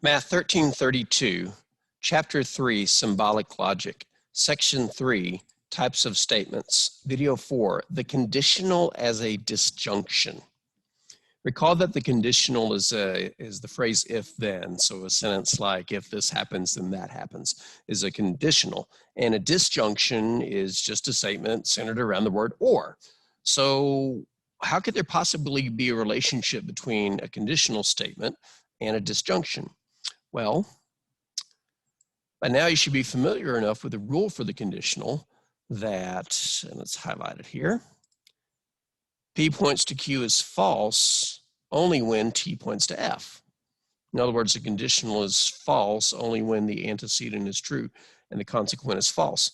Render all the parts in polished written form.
Math 1332, Chapter 3, Symbolic Logic, Section 3, Types of Statements, Video 4, the conditional as a disjunction. Recall that the conditional is the phrase if-then, so a sentence like if this happens, then that happens is a conditional, and a disjunction is just a statement centered around the word or. So how could there possibly be a relationship between a conditional statement and a disjunction? Well, by now you should be familiar enough with the rule for the conditional that, and let's highlight it here, P points to Q is false only when T points to F. In other words, the conditional is false only when the antecedent is true and the consequent is false.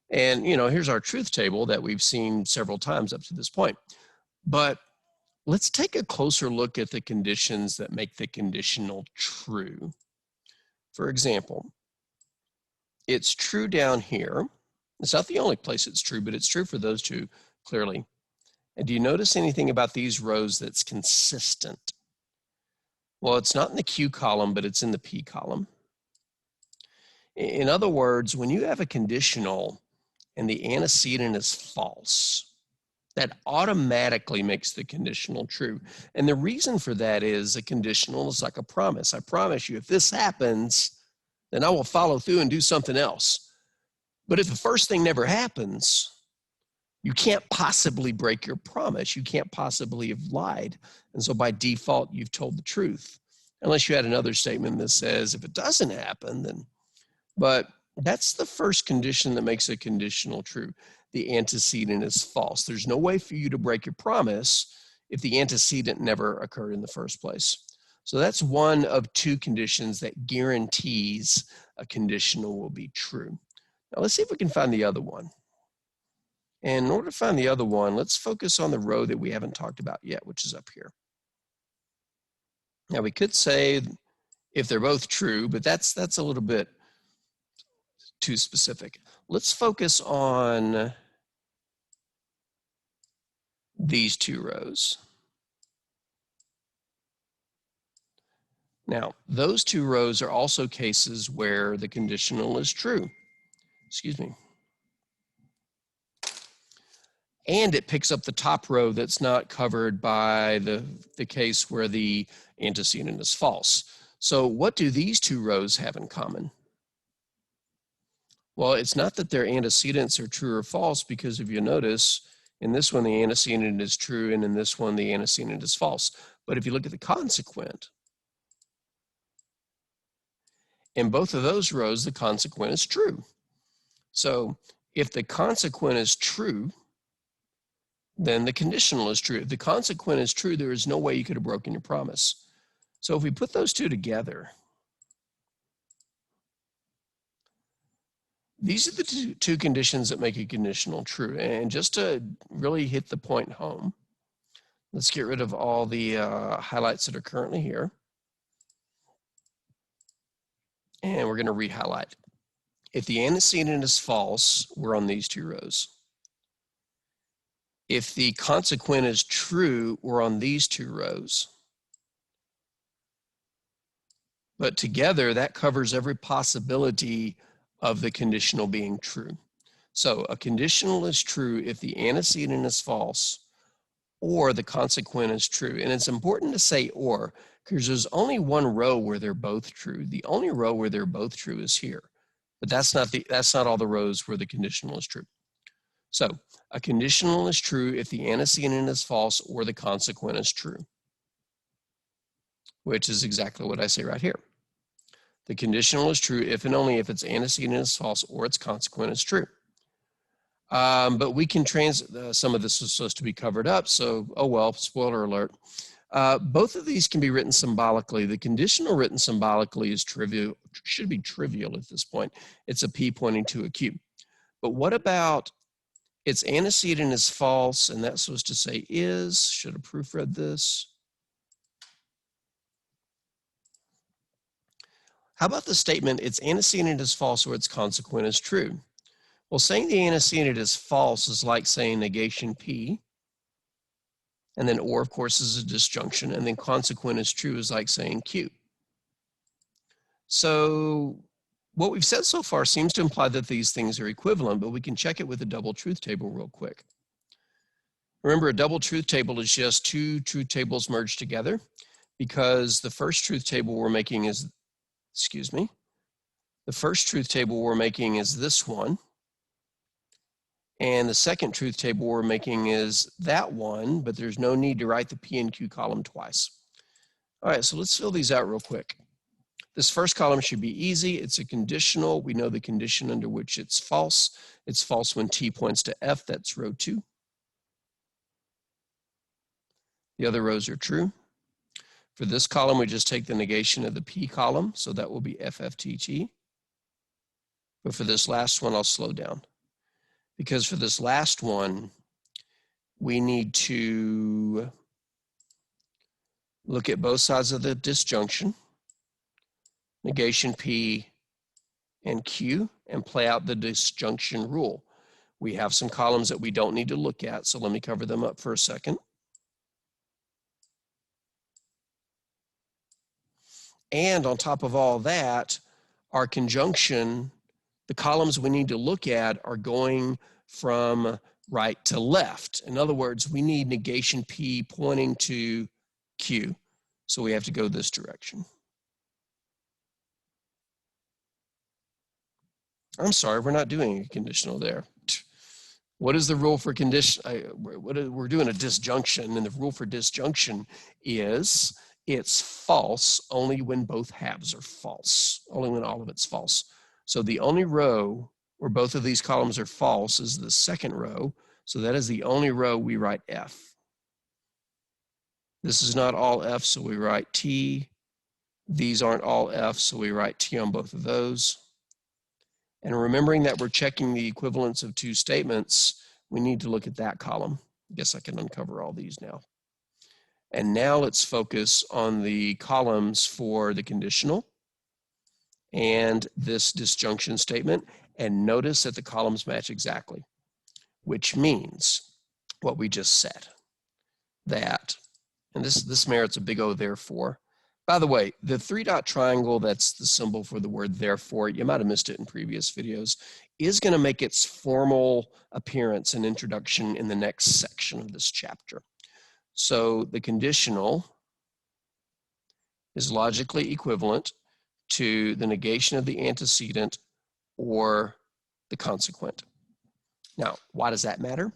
And, here's our truth table that we've seen several times up to this point. But let's take a closer look at the conditions that make the conditional true. For example, it's true down here. It's not the only place it's true, but it's true for those two clearly. And do you notice anything about these rows that's consistent? Well, it's not in the Q column, but it's in the P column. In other words, when you have a conditional and the antecedent is false, that automatically makes the conditional true. And the reason for that is a conditional is like a promise. I promise you, if this happens, then I will follow through and do something else. But if the first thing never happens, you can't possibly break your promise. You can't possibly have lied. And so by default, you've told the truth. Unless you had another statement that says, if it doesn't happen, then, but that's the first condition that makes a conditional true. The antecedent is false. There's no way for you to break your promise if the antecedent never occurred in the first place. So that's one of two conditions that guarantees a conditional will be true. Now let's see if we can find the other one. And in order to find the other one, let's focus on the row that we haven't talked about yet, which is up here. Now we could say if they're both true, but that's a little bit too specific. Let's focus on these two rows. Now, those two rows are also cases where the conditional is true. Excuse me. And it picks up the top row that's not covered by the case where the antecedent is false. So what do these two rows have in common? Well, it's not that their antecedents are true or false, because if you notice, in this one the antecedent is true and in this one the antecedent is false. But if you look at the consequent, in both of those rows the consequent is true. So if the consequent is true, then the conditional is true. If the consequent is true, there is no way you could have broken your promise. So if we put those two together, these are the two conditions that make a conditional true. And just to really hit the point home, let's get rid of all the highlights that are currently here. And we're going to re-highlight. If the antecedent is false, we're on these two rows. If the consequent is true, we're on these two rows. But together, that covers every possibility of the conditional being true. So a conditional is true if the antecedent is false or the consequent is true. And it's important to say or, because there's only one row where they're both true. The only row where they're both true is here. But that's not all the rows where the conditional is true. So a conditional is true if the antecedent is false or the consequent is true, which is exactly what I say right here. The conditional is true if and only if its antecedent is false or its consequent is true. But we can some of this is supposed to be covered up, so oh well, spoiler alert. Both of these can be written symbolically. The conditional written symbolically is trivial, should be trivial at this point. It's a P pointing to a Q. But what about its antecedent is false, and that's supposed to say is? Should have proofread this. How about the statement, its antecedent is false or its consequent is true? Well, saying the antecedent is false is like saying negation P, and then or, of course, is a disjunction, and then consequent is true is like saying Q. So what we've said so far seems to imply that these things are equivalent, but we can check it with a double truth table real quick. Remember, a double truth table is just two truth tables merged together, because the first truth table we're making is, the first truth table we're making is this one, and the second truth table we're making is that one, but there's no need to write the P and Q column twice. All right, so let's fill these out real quick. This first column should be easy. It's a conditional. We know the condition under which it's false. It's false when T points to F. That's row 2. The other rows are true. For this column, we just take the negation of the P column, so that will be FFTT. But for this last one, I'll slow down. Because for this last one, we need to look at both sides of the disjunction, negation P and Q, and play out the disjunction rule. We have some columns that we don't need to look at, so let me cover them up for a second. And on top of all that, our conjunction, the columns we need to look at are going from right to left. In other words, we need negation P pointing to Q. So we have to go this direction. I'm sorry, we're not doing a conditional there. What is the rule for condition? We're doing a disjunction, and the rule for disjunction is it's false only when both halves are false, only when all of it's false. So the only row where both of these columns are false is the second row. So that is the only row we write F. This is not all F, so we write T. These aren't all F, so we write T on both of those. And remembering that we're checking the equivalence of two statements, we need to look at that column. I guess I can uncover all these now. And now let's focus on the columns for the conditional and this disjunction statement. And notice that the columns match exactly, which means what we just said, that, and this merits a big O therefore. By the way, the 3-dot triangle, that's the symbol for the word therefore, you might have missed it in previous videos, is going to make its formal appearance and introduction in the next section of this chapter. So the conditional is logically equivalent to the negation of the antecedent or the consequent. Now, why does that matter?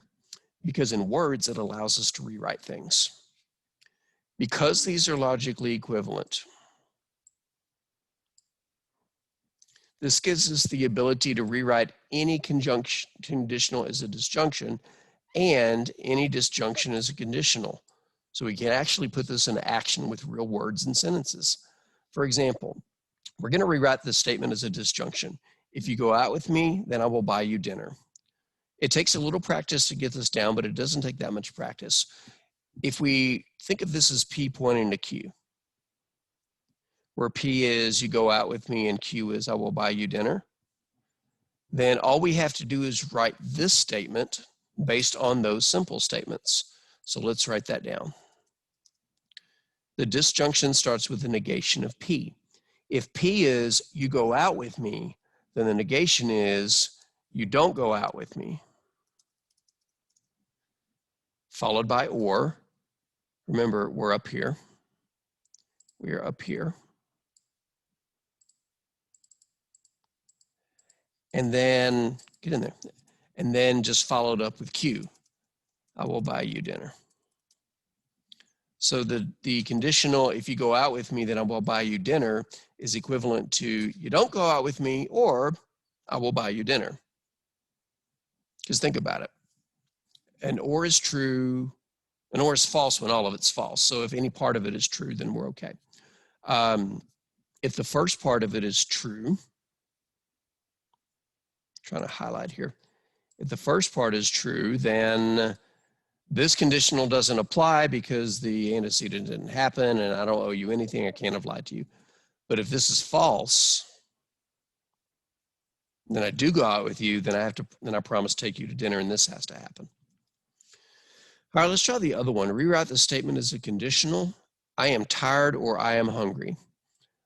Because in words, it allows us to rewrite things. Because these are logically equivalent, this gives us the ability to rewrite any conditional as a disjunction and any disjunction as a conditional. So we can actually put this into action with real words and sentences. For example, we're going to rewrite this statement as a disjunction. If you go out with me, then I will buy you dinner. It takes a little practice to get this down, but it doesn't take that much practice. If we think of this as P pointing to Q, where P is you go out with me and Q is I will buy you dinner, then all we have to do is write this statement based on those simple statements. So let's write that down. The disjunction starts with the negation of P. If P is you go out with me, then the negation is you don't go out with me, followed by or. Remember, we're up here. We are up here. And then, get in there. And then just followed up with Q. I will buy you dinner. So the conditional, if you go out with me, then I will buy you dinner, is equivalent to you don't go out with me or I will buy you dinner. Because think about it. An or is true. An or is false when all of it's false. So if any part of it is true, then we're okay. If the first part of it is true, trying to highlight here. If the first part is true, then this conditional doesn't apply because the antecedent didn't happen and I don't owe you anything, I can't have lied to you. But if this is false, then I do go out with you, then I promise to take you to dinner and this has to happen. All right, let's try the other one. Rewrite the statement as a conditional. I am tired or I am hungry.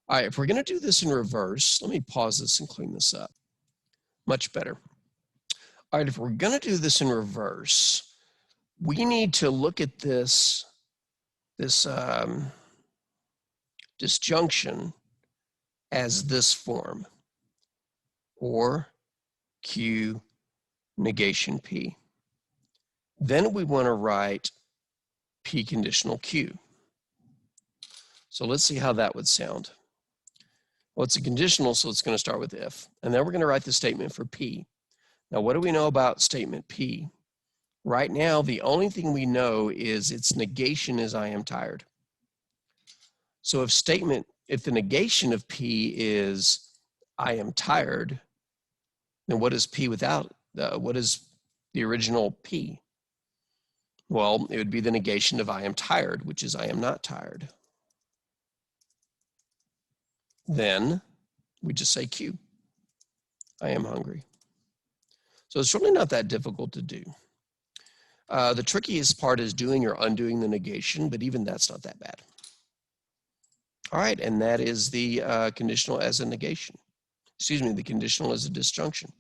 All right, if we're going to do this in reverse, let me pause this and clean this up. Much better. All right, if we're going to do this in reverse, we need to look at this disjunction as this form, or Q negation P. Then we want to write P conditional Q. So let's see how that would sound. Well, it's a conditional, so it's going to start with if. And then we're going to write the statement for P. Now, what do we know about statement P? Right now, the only thing we know is its negation is I am tired. So if the negation of P is I am tired, then what is P without, what is the original P? Well, it would be the negation of I am tired, which is I am not tired. Then we just say Q. I am hungry. So it's really not that difficult to do. The trickiest part is doing or undoing the negation, but even that's not that bad. All right, and that is the conditional as a negation. Excuse me, the conditional as a disjunction.